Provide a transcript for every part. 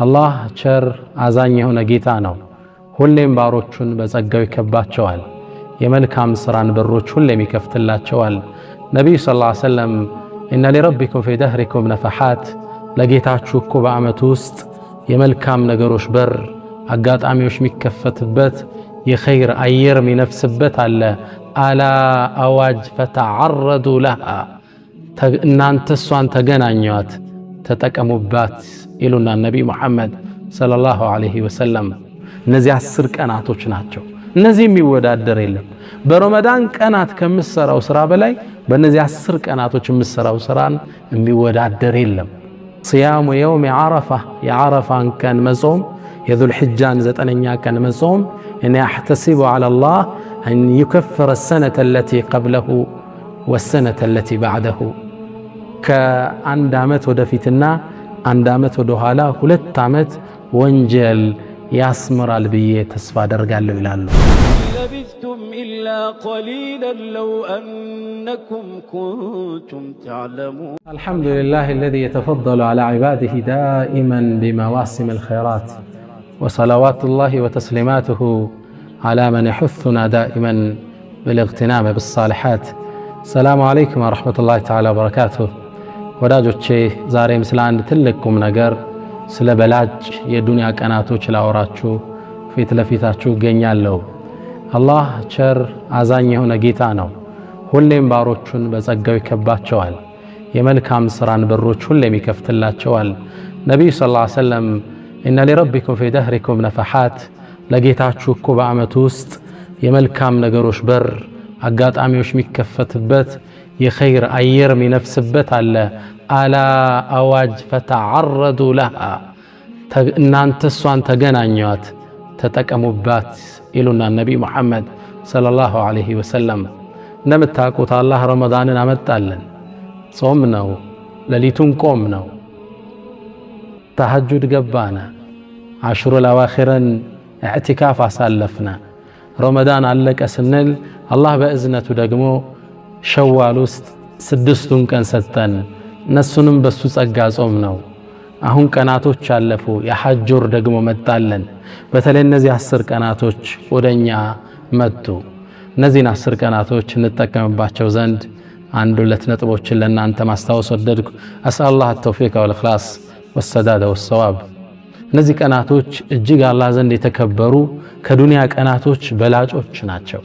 አላህ ቸር አዛኝ የሆነ ጌታ ነው። ሁሌም ባሮቹን በጸጋው ይከባቸዋል። የመልካም ስራን በሮች ሁሌም ይከፍትላቸዋል። ነቢዩ ሰለላሁ ዐለይሂ ወሰለም ኢነ ሊረቢኩም ፊ ደህሪኩም ነፈሓት፣ ለጌታችሁ እኮ በዓመቱ ውስጥ የመልካም ነገሮች በር አጋጣሚዎች የሚከፈትበት የኸይር አየር የሚነፍስበት አለ። አላ አዋጅ ፈተዓረዱ ለሃ፣ እናንተ እሷን ተገናኟት ተጠቀሙባት ይሉና ነቢይ ሙሐመድ ሰለላሁ ዐለይሂ ወሰለም። እነዚህ 10 ቀናቶች ናቸው። እነዚህ የሚወዳደር የለም። በረመዳን ቀናት ከምትሰራው ስራ በላይ በእነዚህ 10 ቀናቶች የምትሰራው ስራን የሚወዳደር የለም። صيام يوم عرفة يعرفة كان مصوم يذو الحجان 9ኛ كان مصوم إني أحتسب على الله أن يكفر السنة التي قبله والسنة التي بعده كعند عمت ودفيتنا عند عمت ودهالا 2 ዓመት ወንጀል ያስመራል ብዬ ተስፋ አደርጋለሁ ይላሉ። لبثتم إلا قليلا لو أنكم كنتم تعلمون. الحمد لله الذي يتفضل على عباده دائما بمواسم الخيرات، وصلوات الله وتسليماته على من يحثنا دائما بالاغتنام بالصالحات. السلام عليكم ورحمة الله تعالى وبركاته. ወዳጆቼ ዛሬም ስለ አንድ ትልቁም ነገር ስለ በላጭ የዱንያ ቀናቶች ላወራችሁ ፊት ለፊታችሁ እገኛለሁ። አላህ ቸር አዛኝ የሆነ ጌታ ነው። ሁሌም ባሮቹን በጸጋው ይከባቸዋል። የመልካም ስራን በሮች ሁሌም ይከፍትላቸዋል። ነቢዩ ሰለላሁ ዐለይሂ ወሰለም ኢነ ሊረቢኩም ፊ ደህሪኩም ነፈሓት፣ ለጌታችሁ እኮ በዓመቱ ውስጥ የመልካም ነገሮች በር አጋጣሚዎች የሚከፈትበት የኸይር አየር የሚነፍስበት አለ። አላ አዋጅ ፈተዓረዱ ለሃ፣ እናንተ እሷን ተገናኟት ተጠቀሙባት ይሉና ነቢይ ሙሐመድ ሰለላሁ ዐለይሂ ወሰለም። እንደምታውቁት አላህ ረመዳንን አመጣለን። ጾም ነው፣ ሌሊቱን ቆም ነው፣ ተሐጁድ ገባነ፣ አሽሩል አዋኺርን ኢዕቲካፍ አሳለፍነ። ረመዳን አለቀ ስንል አላህ በእዝነቱ ደግሞ ሸዋል ውስጥ 6ቱን ቀን ሰጠን። እነሱንም በሱ ጸጋ ጾም ነው። አሁን ቀናቶች አለፉ፣ የሐጅ ወር ደግሞ መጣለን። በተለይ እነዚህ 10 ቀናቶች ወደኛ መጡ። እነዚህን 10 ቀናቶች እንጠቀምባቸው ዘንድ 1-2 ነጥቦችን ለእናንተ ማስታወስ ወደድኩ። አስአላህ ተውፊቅ ወልኢኽላስ ወሰዳደ ወሰዋብ። እነዚህ ቀናቶች እጅግ አላህ ዘንድ የተከበሩ ከዱንያ ቀናቶች በላጮች ናቸው።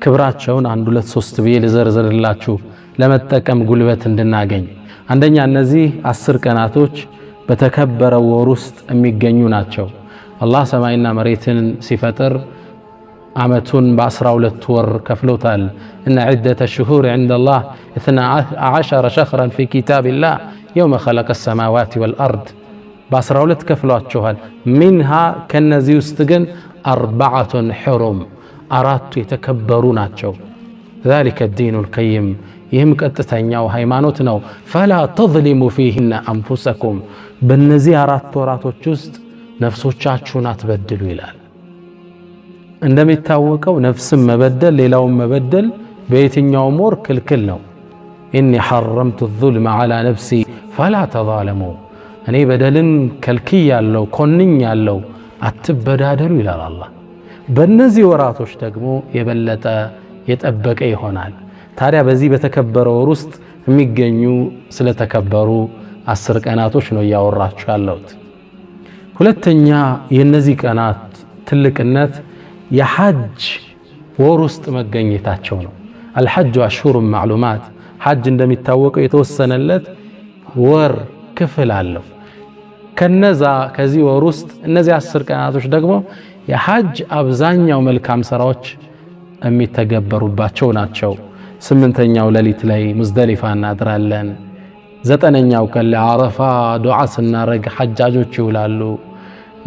ክብራቸውን 1-2-3 ብዬ ልዘርዝርላችሁ ለመጠቀም ጉልበት እንድናገኝ። አንደኛ እነዚህ 10 ቀናቶች በተከበረው ወር ውስጥ የሚገኙ ናቸው። አላህ ሰማይና መሬትን ሲፈጥር ዓመቱን በ12 ወር ከፍሎታል። እነ ዒደተ ሽሁር ዐንደላህ 12 ሸህረን ፊ ኪታቢላህ የውመ ኸለቀ ሰማዋት ወልአርድ፣ በ12 ከፍሏቸዋል። ሚንሃ ከነዚህ ውስጥ ግን 4 ሑሩም፣ 4ቱ የተከበሩ ናቸው። ዛሊከ ዲኑል ቀይም፣ ይህም ቀጥተኛው ሃይማኖት ነው። ፈላ ተዝሊሙ ፊሂነ አንፉሰኩም፣ በእነዚህ 4 ወራቶች ውስጥ ነፍሶቻችሁን አትበድሉ ይላል። እንደሚታወቀው ነፍስን መበደል ሌላውን መበደል በየትኛውም ወር ክልክል ነው። ኢኒ ሐረምቱ ዙልመ ዐላ ነፍሲ ፈላ ተዛለሙ፣ እኔ በደልን ከልክያለሁ ኮንኛለሁ፣ አትበዳደሉ ይላል አላህ። በእነዚህ ወራቶች ደግሞ የበለጠ የጠበቀ ይሆናል። ታዲያ በዚህ በተከበረ ወር ውስጥ የሚገኙ ስለተከበሩ 10 ቀናቶች ነው እያወራችሁ ያለሁት። ሁለተኛ የነዚህ ቀናት ትልቅነት የሐጅ ወር ውስጥ መገኘታቸው ነው። አልሐጁ አሽሁሩን ማዕሉማት፣ ሐጅ እንደሚታወቀው የተወሰነለት ወር ክፍል አለው። ከዚህ ወር ውስጥ እነዚህ 10 ቀናቶች ደግሞ የሐጅ አብዛኛው መልካም ስራዎች የሚተገበሩባቸው ናቸው። 8ኛው ሌሊት ላይ ሙዝደሊፋ እናድራለን። 9ኛው ቀን ለዓረፋ ዱዓ ስናረግ ሐጃጆች ይውላሉ።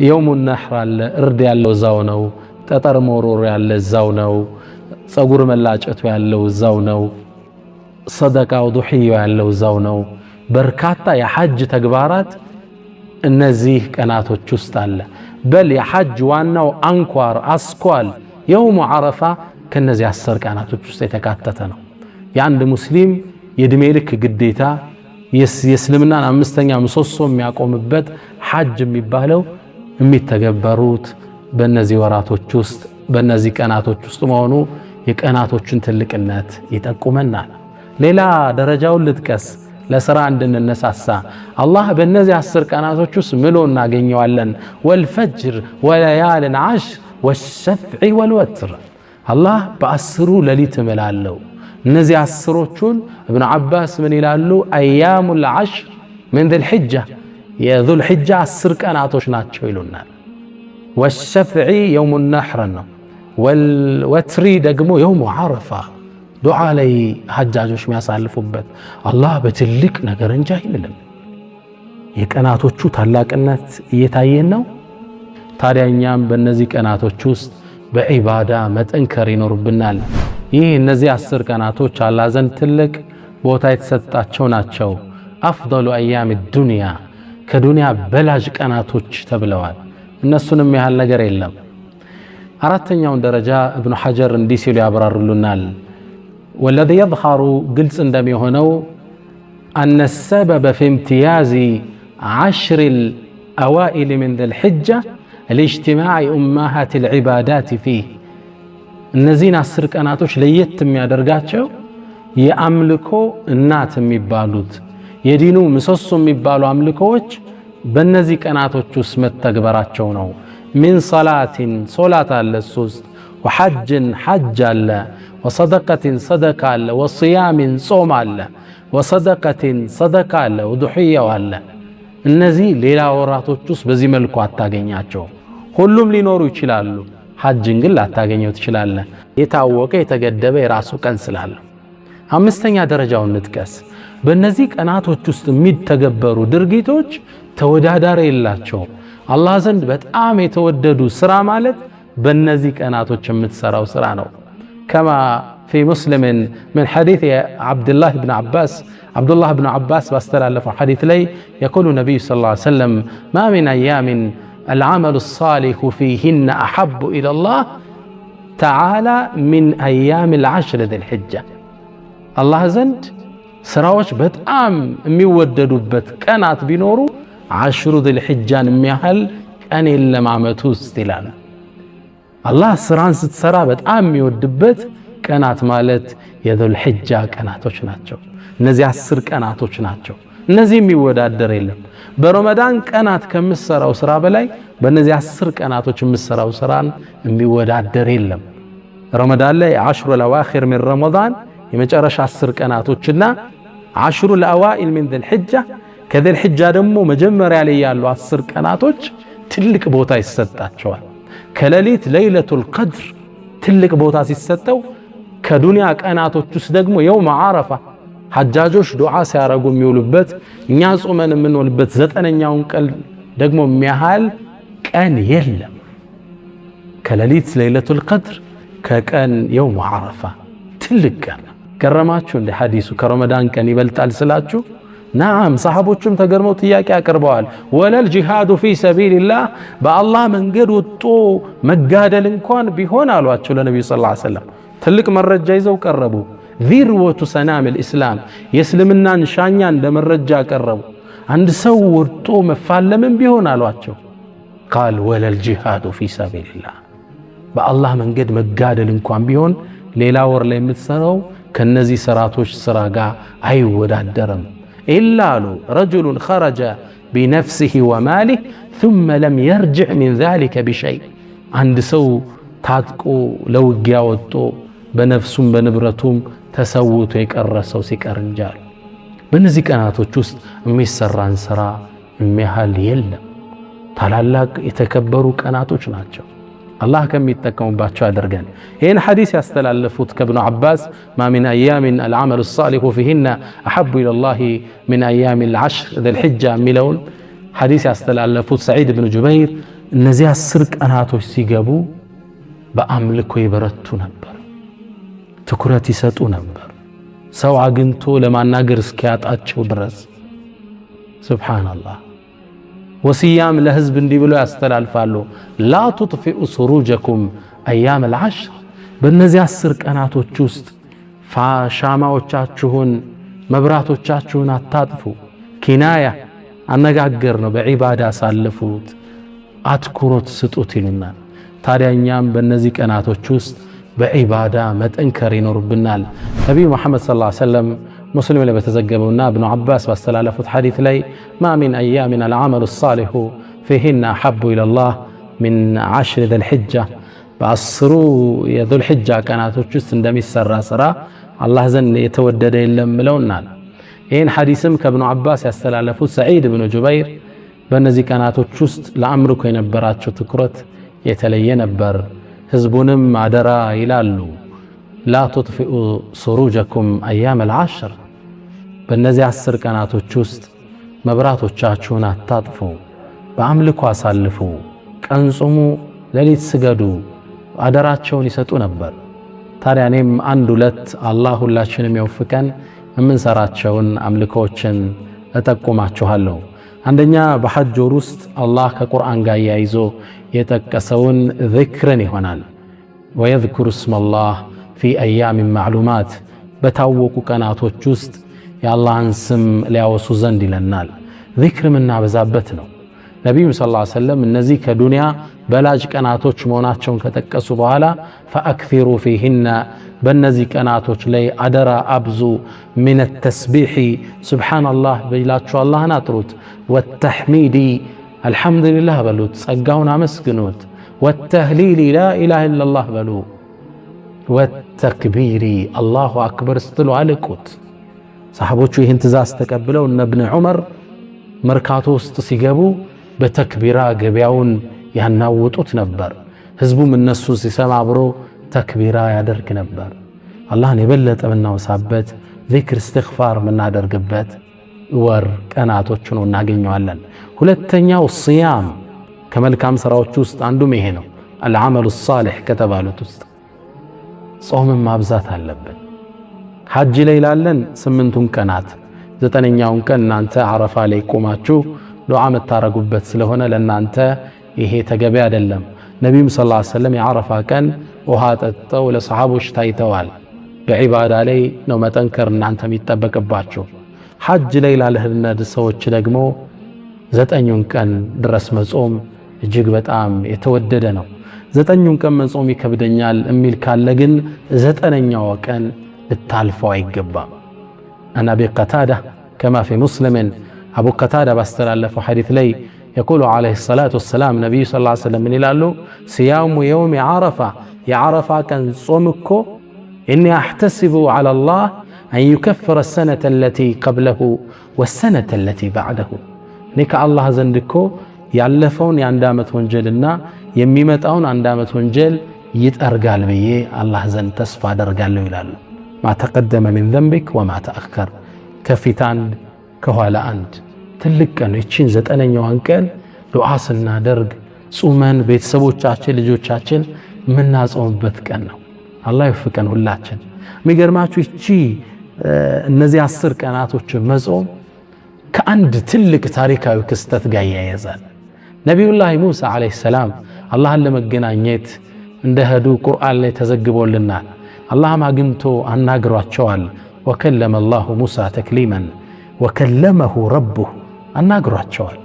የውሙ ነሕር አለ፣ እርድ ያለው እዛው ነው። ጠጠር መወርወር ያለ እዛው ነው። ጸጉር መላጨቱ ያለው እዛው ነው። ሰደቃው ዱሕያው ያለው እዛው ነው። በርካታ የሐጅ ተግባራት እነዚህ ቀናቶች ውስጥ አለ። በል የሐጅ ዋናው አንኳር አስኳል የውሙ ዓረፋ ከነዚህ 10 ቀናቶች ውስጥ የተካተተ ነው። የአንድ ሙስሊም የእድሜ ልክ ግዴታ የእስልምናን 5ኛ ምሰሶ የሚያቆምበት ሐጅ የሚባለው የሚተገበሩት በእነዚህ ወራቶች ውስጥ በእነዚህ ቀናቶች ውስጥ መሆኑ የቀናቶችን ትልቅነት ይጠቁመናል። ሌላ ደረጃውን ልጥቀስ ለሥራ እንድንነሳሳ። አላህ በእነዚህ 10 ቀናቶች ውስጥ ምሎ እናገኘዋለን። ወልፈጅር ወለያልን ዓሽር ወሸፍዒ ወልወትር። አላህ በ10ሩ ሌሊት እምላለሁ። እነዚህ 10ሮቹን እብኑ ዓባስ ምን ይላሉ? አያሙል ዓሽር ምን ዙልሒጃ የዙልሒጃ 10 ቀናቶች ናቸው ይሉናል። ወሸፍዒ የውሙ ነሕር ነው። ወልወትሪ ደግሞ የውሙ ዓረፋ ዱዓ ላይ ሐጃጆች የሚያሳልፉበት። አላህ በትልቅ ነገር እንጂ አይልም። የቀናቶቹ ታላቅነት እየታየን ነው። ታዲያ እኛም በእነዚህ ቀናቶች ውስጥ በዒባዳ መጠንከር ይኖርብናል። ይህ እነዚህ 10 ቀናቶች አላህ ዘንድ ትልቅ ቦታ የተሰጣቸው ናቸው። አፍደሉ አያም ዱንያ ከዱንያ በላጅ ቀናቶች ተብለዋል። እነሱንም ያህል ነገር የለም። አራተኛውን ደረጃ እብኑ ሐጀር እንዲህ ሲሉ ያብራሩልናል። ወለዚ የዝሀሩ ግልጽ እንደሚሆነው አነ ሰበበ ፊ እምትያዝ 10 الأوائل من ذي الحجة الاجتماع أمهات العبادات فيه እነዚህን 10 ቀናቶች ለየት የሚያደርጋቸው የአምልኮ እናት የሚባሉት የዲኑ ምሰሶ የሚባሉ አምልኮዎች በእነዚህ ቀናቶች ውስጥ መተግበራቸው ነው። ሚን ሰላትን ሶላት አለ 3 ወሐጅን ሐጅ አለ ወሰደቀትን ሰደቃ አለ ወስያምን ጾም አለ ወሰደቀትን ሰደቃ አለ ወዱሕያው አለ። እነዚህ ሌላ ወራቶች ውስጥ በዚህ መልኩ አታገኛቸው። ሁሉም ሊኖሩ ይችላሉ። ሐጅን ግን ላታገኘው ትችላለህ። የታወቀ የተገደበ የራሱ ቀን ስላለ። አምስተኛ ደረጃውን እንጥቀስ። በእነዚህ ቀናቶች ውስጥ የሚተገበሩ ድርጊቶች ተወዳዳሪ የላቸውም። አላህ ዘንድ በጣም የተወደዱ ስራ ማለት በእነዚህ ቀናቶች የምትሰራው ስራ ነው። ከማ ፊ ሙስሊምን ምን ሐዲስ ዓብድላህ ብን ዓባስ ባስተላለፈው ሐዲስ ላይ የቁሉ ነቢዩ ሰለላሁ ዐለይሂ ወሰለም ማ ሚን አያሚን العمل الصالح فيهن أحب إلى الله تعالى من أيام العشر ذي الحجة. الله زند سراوش بتأم ميوددوبت كانت بنورو 10 ذي الحجة ميحل كان إلا معمتو استلال. الله سران ستسرا بتأم ميوددوبت كانت مالت يذو الحجة كانتوش ناتشو نزي 10 كانتوش ناتشو እነዚህ የሚወዳደር የለም። በረመዳን ቀናት ከምሰራው ስራ በላይ በእነዚህ 10 ቀናቶች የምሰራው ስራን የሚወዳደር የለም። ረመዳን ላይ 10 الأواخر من رمضان የመጨረሻ 10 ቀናቶችና 10 الأوائل من ذي الحجة ከذي الحجة ደግሞ መጀመሪያ ላይ ያሉ 10 ቀናቶች ትልቅ ቦታ ይሰጣቸዋል። ከሌሊት ለይለቱል ቀድር ትልቅ ቦታ ሲሰጠው ከዱንያ ቀናቶች ውስጥ ደግሞ የውም ዓረፋ ሐጃጆች ዱዓ ሲያረጉ የሚውሉበት እኛ ጾመን የምንውልበት 9ኛውን ቀን ደግሞ የሚያህል ቀን የለም። ከሌሊት ለይለቱል ቀድር ከቀን የውም ዓረፋ ትልቅ ቀን ገረማችሁ እንደ ሐዲሱ ከረመዳን ቀን ይበልጣል ስላችሁ? ናም ሰሃቦቹም ተገርመው ጥያቄ አቅርበዋል። ወለል ጂሃዱ ፊ ሰቢልላህ በአላህ መንገድ ወጥቶ መጋደል እንኳን ቢሆን አሏቸው ለነብዩ ሰለላሁ ዐለይሂ ወሰለም። ትልቅ መረጃ ይዘው ቀረቡ። ذروة سنام الإسلام يسلمنا نشانيا عند مرجع قرب عند سو ورطو مفالمن بيهون አሏቸው قال ولا الجهاد في سبيل الله بالله من قد مقادل እንኳን ቢሆን ሌላ ወር ላይ የምትሰራው ከነዚህ ስራቶች ስራ ጋር አይወዳደርም إلا رجل خرج بنفسه وماله ثم لم يرجع من ذلك بشيء عند سو ታጥቆ ለውጊያ ወጥቶ በነፍሱም በንብረቱም ተሰውቶ የቀረሰው ሲቀር እንጃል። በእነዚህ ቀናቶች ውስጥ የሚሰራን ስራ የሚያህል የለም። ታላላቅ የተከበሩ ቀናቶች ናቸው። አላህ ከሚጠቀሙባቸው ያደርገን። ይህን ሐዲስ ያስተላለፉት ከብኑ ዓባስ ማ ሚን አያሚን አልዓመሉ ሳሊሑ ፊሂነ አሐቡ ኢለላሂ ሚን አያሚ ልዓሽር ዘልሕጃ የሚለውን ሐዲስ ያስተላለፉት ሰዒድ ብን ጁበይር እነዚህ 10 ቀናቶች ሲገቡ በአምልኮ ይበረቱ ነበር፣ ትኩረት ይሰጡ ነበር፣ ሰው አግኝቶ ለማናገር እስኪያጣቸው ድረስ። ሱብሃንአላህ። ወሲያም ለህዝብ እንዲህ ብለው ያስተላልፋሉ፣ ላ ቱጥፊኡ ሱሩጀኩም አያም العشر በእነዚህ 10 ቀናቶች ውስጥ ሻማዎቻችሁን መብራቶቻችሁን አታጥፉ። ኪናያ አነጋገር ነው። በዒባዳ ሳልፉት፣ አትኩሮት ስጡት ይሉናል። ታዲያ እኛም በእነዚህ ቀናቶች ውስጥ በዒባዳ መጠንከር ይኖርብናል። ነቢዩ መሐመድ ሰለላሁ ዐለይሂ ወሰለም ሙስሊም ላይ በተዘገበውና ኢብኑ አባስ ባስተላለፉት ሐዲስ ላይ ማ ሚን አያሚን አልዓመሉ ሳሊሑ ፊሂነ አሐቡ ኢለላህ ሚን ዐሽሪ ዙልሒጃ፣ በአስሩ የዙልሒጃ ቀናቶች ውስጥ እንደሚሰራ ስራ አላህ ዘንድ የተወደደ የለም ብለውናል። ይህን ሐዲስም ከኢብኑ አባስ ያስተላለፉት ሰዒድ ብኑ ጁበይር በእነዚህ ቀናቶች ውስጥ ለአምልኮ የነበራቸው ትኩረት የተለየ ነበር። ህዝቡንም አደራ ይላሉ፣ ላ ቱጥፊኡ ሱሩጀኩም አያም አልዓሽር፣ በእነዚህ 10 ቀናቶች ውስጥ መብራቶቻችሁን አታጥፉ፣ በአምልኮ አሳልፉ፣ ቀን ጹሙ፣ ሌሊት ስገዱ አደራቸውን ይሰጡ ነበር። ታዲያ እኔም 1-2 አላህ ሁላችንም ይወፍቀን የምንሰራቸውን አምልኮችን እጠቁማችኋለሁ። አንደኛ በሐጅ ወር ውስጥ አላህ ከቁርአን ጋር ያይዞ የጠቀሰውን ዚክርን ይሆናል። ወየዝኩሩ እስመላህ ፊ አያሚን ማዕሉማት፣ በታወቁ ቀናቶች ውስጥ የአላህን ስም ሊያወሱ ዘንድ ይለናል። ዚክር የምናበዛበት ነው። ነቢዩ ሰለላሁ ዐለይሂ ወሰለም እነዚህ ከዱንያ በላጭ ቀናቶች መሆናቸውን ከጠቀሱ በኋላ ፈአክሲሩ ፊሂነ፣ በእነዚህ ቀናቶች ላይ አደራ አብዙ፣ ሚነ ተስቢሒ ሱብሓነላህ ብላችሁ አላህን አጥሩት፣ ወተሕሚዲ አልሐምዱሊላህ በሉት ጸጋውን አመስግኑት፣ ወተህሊሊ ላኢላሃ ኢለላህ በሉ፣ ወተክቢሪ አላሁ አክበር ስትሉ አልቁት። ሰሓቦቹ ይህን ትእዛዝ ተቀብለው እነ እብን ዑመር መርካቶ ውስጥ ሲገቡ በተክቢራ ገበያውን ያናውጡት ነበር። ህዝቡም እነሱ ሲሰማ አብሮ ተክቢራ ያደርግ ነበር። አላህን የበለጠ የምናወሳበት ዚክር እስትግፋር የምናደርግበት ወር ቀናቶች ነው እናገኘዋለን። ሁለተኛው ሲያም፣ ከመልካም ስራዎች ውስጥ አንዱም ይሄ ነው። አልዓመሉ ሳሊሕ ከተባሉት ውስጥ ጾምን ማብዛት አለብን። ሐጅ ላይ ላለን 8ቱን ቀናት 9ኛውን ቀን እናንተ አረፋ ላይ ቆማችሁ ዱዓ የምታረጉበት ስለሆነ ለእናንተ ይሄ ተገቢ አይደለም። ነቢዩም ሰለላሁ ዐለይሂ ወሰለም የአረፋ ቀን ውሃ ጠጥተው ለሰሓቦች ታይተዋል። በዒባዳ ላይ ነው መጠንከር እናንተ የሚጠበቅባችሁ። ሐጅ ላይ ላለህነድ ሰዎች ደግሞ 9ኙን ቀን ድረስ መጾም እጅግ በጣም የተወደደ ነው። 9ኙን ቀን መጾም ይከብደኛል የሚል ካለ ግን 9ኛው ቀን ልታልፈው አይገባም። አን አቢ ቀታዳ ከማ ፊ ሙስሊምን፣ አቡ ቀታዳ ባስተላለፈው ሐዲስ ላይ የቁሉ ዓለይሂ ሰላቱ ወሰላም ነቢዩ ሰለላሁ ዐለይሂ ወሰለም ምን ይላሉ? ሲያሙ የውም ዓረፋ፣ የዓረፋ ቀን ጾም እኮ ኢኒ አሕተሲቡ ዐለላህ አን ዩከፍረ ሰነተ ለቲ ቀብለሁ ወሰነተ ለቲ በዕደሁ፣ እኔ ከአላህ ዘንድ እኮ ያለፈውን የ1 ዓመት ወንጀልና የሚመጣውን 1 ዓመት ወንጀል ይጠርጋል ብዬ አላህ ዘንድ ተስፋ አደርጋለሁ ይላሉ። ማ ተቀደመ ሚን ዘንቢክ ወማ ተአኸር፣ ከፊት አንድ ከኋላ አንድ። ትልቅ ቀን ይቺን 9ኛዋን ቀን ዱዓ ስናደርግ ጹመን ቤተሰቦቻችን ልጆቻችን የምናጾምበት ቀን ነው። አላህ ይወፍቀን ሁላችን። የሚገርማችሁ ይቺ እነዚህ 10 ቀናቶች መጾም ከአንድ ትልቅ ታሪካዊ ክስተት ጋር ያያዛል። ነቢዩላህ ሙሳ ዓለይሂ ሰላም አላህን ለመገናኘት እንደሄዱ ቁርአን ላይ ተዘግቦልናል። አላህም አግኝቶ አናግሯቸዋል። ወከለመ አላሁ ሙሳ ተክሊመን ወከለመሁ ረቡህ፣ አናግሯቸዋል።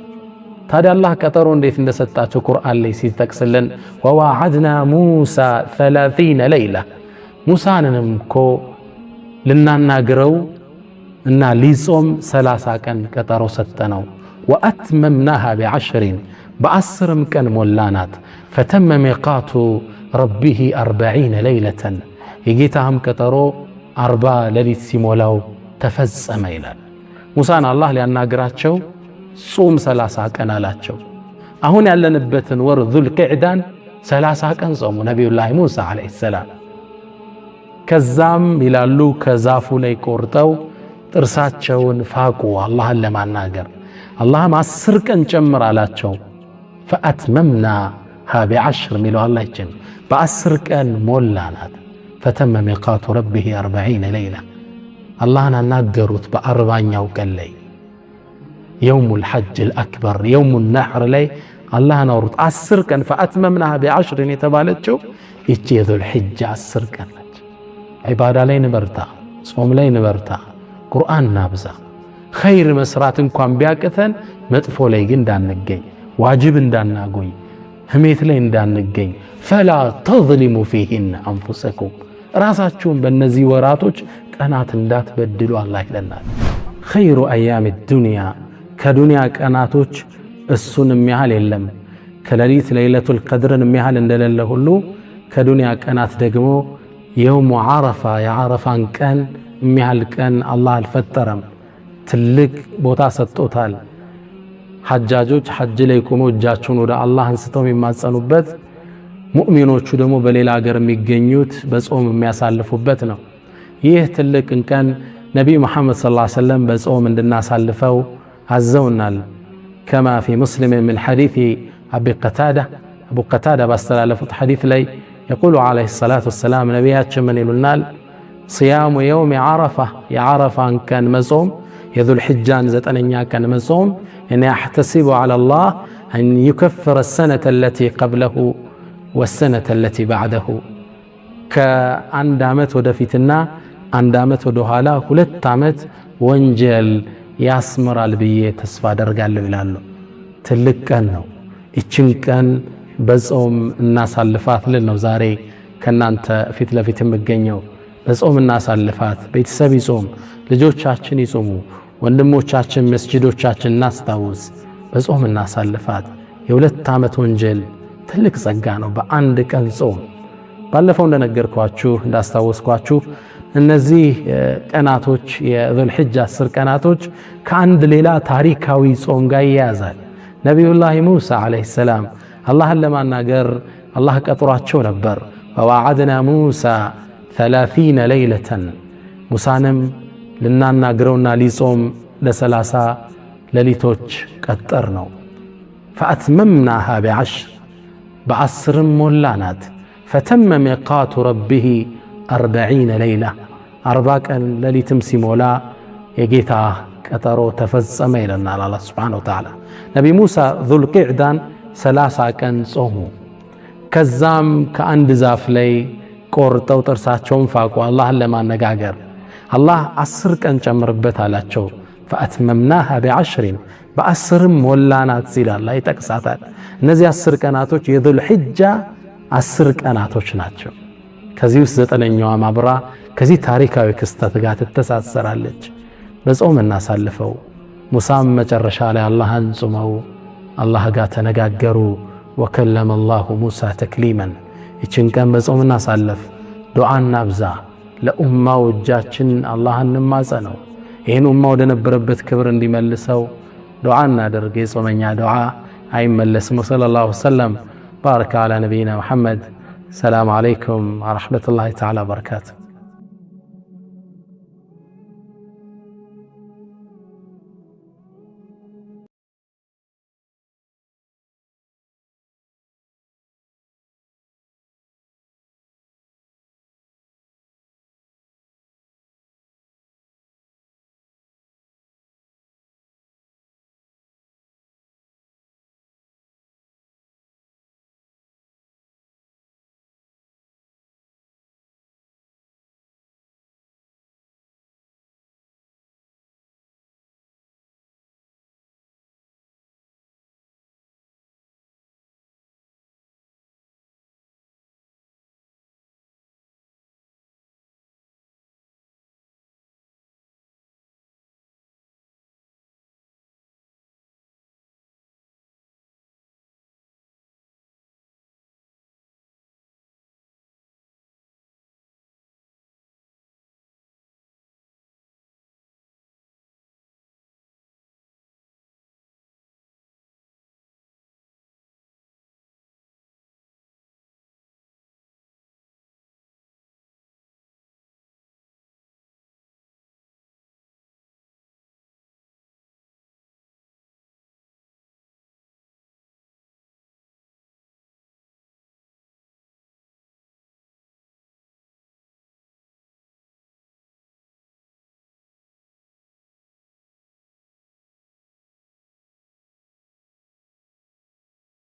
ታዲያ አላህ ቀጠሮ እንዴት እንደሰጣቸው ቁርአን ላይ ሲጠቅስልን ወዋዓድና ሙሳ 30 ለይላ፣ ሙሳንንም እኮ ልናናግረው እና ሊጾም 30 ቀን ቀጠሮ ሰጠነው። ወአትመምናሃ ቢዐሽሪን፣ በ10ም ቀን ሞላናት። ፈተመ ሚቃቱ ረቢሂ 40 ለይለተን፣ የጌታህም ቀጠሮ 40 ሌሊት ሲሞላው ተፈጸመ ይላል። ሙሳን አላህ ሊያናግራቸው ጾም 30 ቀን አላቸው። አሁን ያለንበትን ወር ዙልቂዕዳን 30 ቀን ጾሙ ነቢዩላህ ሙሳ ዓለይሂ ሰላም። ከዛም ይላሉ ከዛፉ ላይ ቆርጠው ጥርሳቸውን ፋቁ አላህን ለማናገር። አላህም 10 ቀን ጨምር አላቸው። ፈአትመምናሃ ቢዐሽር ሚለው አላህ ይችን በ10 ቀን ሞላናት። ፈተመ ሚቃቱ ረቢሂ 40 ለይላ፣ አላህን አናገሩት በ40ኛው ቀን ላይ የውሙል ሐጅል አክበር የውሙል ነሕር ላይ አላህን አወሩት 10 ቀን። ፈአትመምናሃ ቢዐሽርን የተባለችው ይቺ የዙል ሒጃ 10 ቀን ነች። ዒባዳ ላይ ንበርታ፣ ጾም ላይ ንበርታ፣ ቁርአን ናብዛ። ኸይር መስራት እንኳን ቢያቅተን መጥፎ ላይ ግን እንዳንገኝ፣ ዋጅብ እንዳናጎኝ፣ ህሜት ላይ እንዳንገኝ። ፈላ ተዝሊሙ ፊሂን አንፉሰኩም ራሳችሁን በእነዚህ ወራቶች ቀናት እንዳትበድሉ አላህ ይለናል። ኸይሩ አያም ዱንያ ከዱንያ ቀናቶች እሱን የሚያህል የለም። ከሌሊት ለይለቱል ቀድርን የሚያህል እንደሌለ ሁሉ ከዱንያ ቀናት ደግሞ የውሙ ዓረፋ የዓረፋን ቀን የሚያህል ቀን አላህ አልፈጠረም። ትልቅ ቦታ ሰጥቶታል። ሐጃጆች ሐጅ ላይ ቆመው እጃቸውን ወደ አላህ አንስተው የሚማጸኑበት፣ ሙእሚኖቹ ደግሞ በሌላ ሀገር የሚገኙት በጾም የሚያሳልፉበት ነው። ይህ ትልቅ ቀን ነቢዩ መሐመድ ሰለላሁ ዐለይሂ ወሰለም በጾም እንድናሳልፈው አዘውናል። ከማ ፊ ሙስሊም ምን ሐዲስ አቡ ቀታዳ ባስተላለፉት ሐዲስ ላይ የቁሉ ዐለይሂ ሰላቱ ወሰላም ነቢያችን ምን ይሉናል? صيام يوم عرفة يعرفة كان مصوم يذو الحجان زتنيا كان مصوم إن يحتسب على الله أن يكفر السنة التي قبله والسنة التي بعده كعند عمت ودفتنا عند عمت ودهالا ሁለት ዓመት ወንጀል ያስመራል ብዬ ተስፋ አደርጋለሁ ይላሉ። ትልቅ ቀን ነው። እቺን ቀን በጾም እናሳልፋት ልል ነው ዛሬ ከናንተ ፊት ለፊት የምገኘው። በጾም እናሳልፋት። ቤተሰብ ይጾም፣ ልጆቻችን ይጾሙ፣ ወንድሞቻችን መስጂዶቻችን እናስታውስ። በጾም እናሳልፋት። የሁለት ዓመት ወንጀል ትልቅ ጸጋ ነው በአንድ ቀን ጾም። ባለፈው እንደነገርኳችሁ እንዳስታወስኳችሁ እነዚህ ቀናቶች የዙል ሒጃ 10 ቀናቶች ከአንድ ሌላ ታሪካዊ ጾም ጋር ይያዛል። ነቢዩላህ ሙሳ ዓለይሂ ሰላም አላህን ለማናገር አላህ ቀጥሯቸው ነበር። ወዋዓድና ሙሳ 30 ለይለተን ሙሳንም ልናናግረውና ሊጾም ለ30 ሌሊቶች ቀጠር ነው። ፈአትመምናሃ ب10 በ10 ሞላናት። ፈተመ ሚቃቱ ረቢሂ 40 ለይላ 40 ቀን ሌሊትም ሲሞላ የጌታ ቀጠሮ ተፈጸመ ይለናል አላህ ሱብሓነሁ ወተዓላ። ነቢ ሙሳ ዙል ቂዕዳን 30 ቀን ጾሙ። ከዛም ከአንድ ዛፍ ላይ ቆርጠው ጥርሳቸውን ፋቁ አላህን ለማነጋገር። አላህ 10 ቀን ጨምርበት አላቸው። ፈአትመምናሃ ب10 በ10 ሞላናት ሲል አላህ ይጠቅሳታል። እነዚህ 10 ቀናቶች የዙል ሒጃ 10 ቀናቶች ናቸው። ከዚህ ውስጥ 9ኛዋ ማብራ ከዚህ ታሪካዊ ክስተት ጋር ትተሳሰራለች። በጾም እናሳልፈው። ሙሳም መጨረሻ ላይ አላህን ጾመው አላህ ጋር ተነጋገሩ። ወከለመ አላሁ ሙሳ ተክሊመን። ይችን ቀን በጾም እናሳልፍ፣ ዱዓ እናብዛ፣ ለኡማው እጃችን አላህን እንማጸነው። ይህን ኡማ ወደ ነበረበት ክብር እንዲመልሰው ዱዓ እናደርግ። የጾመኛ ዱዓ አይመለስም። ወሰለላሁ ወሰለም ባረከ ዐላ ነቢይና ሙሐመድ። ሰላም ዓለይኩም ወረሕመቱላሂ ተዓላ ወበረካቱ።